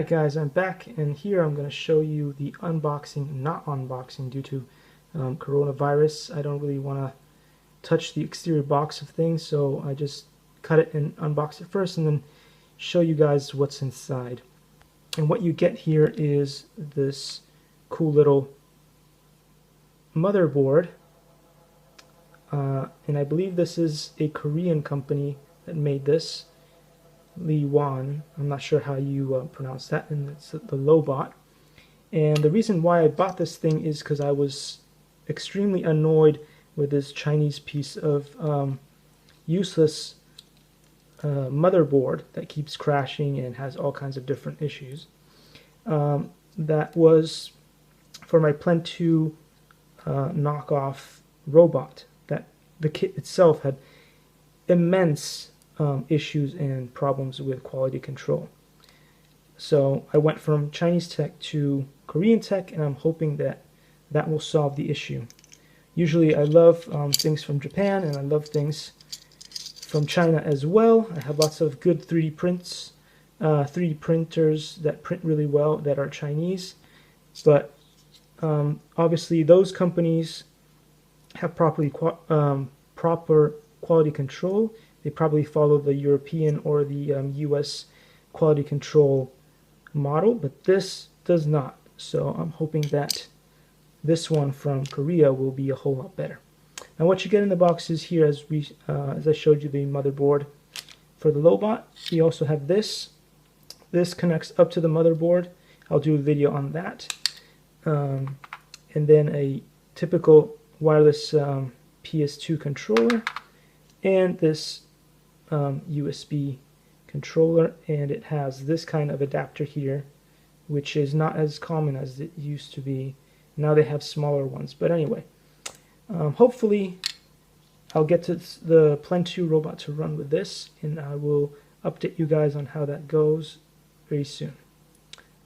Alright guys, I'm back, and here I'm going to show you the unboxing, not unboxing due to coronavirus. I don't really want to touch the exterior box of things, so I just cut it and unbox it first and then show you guys what's inside. And what you get here is this cool little motherboard, and I believe this is a Korean company that made this. Lewan, I'm not sure how you pronounce that, and it's the Lobot. And the reason why I bought this thing is because I was extremely annoyed with this Chinese piece of useless motherboard that keeps crashing and has all kinds of different issues. That was for my Plen 2 knockoff robot. That the kit itself had immense issues and problems with quality control. So I went from Chinese tech to Korean tech, and I'm hoping that that will solve the issue. Usually I love things from Japan, and I love things from China as well. I have lots of good 3D prints, 3D printers that print really well that are Chinese, but obviously those companies have proper quality control. They probably follow the European or the US quality control model, but this does not. So I'm hoping that this one from Korea will be a whole lot better. Now what you get in the box is here, as I showed you the motherboard for the Lobot. You also have this. This connects up to the motherboard. I'll do a video on that. And then a typical wireless PS2 controller, and this USB controller, and it has this kind of adapter here, which is not as common as it used to be. Now they have smaller ones, but anyway, hopefully I'll get to the Plen 2 robot to run with this, and I will update you guys on how that goes very soon.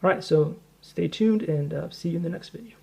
Alright, so stay tuned, and see you in the next video.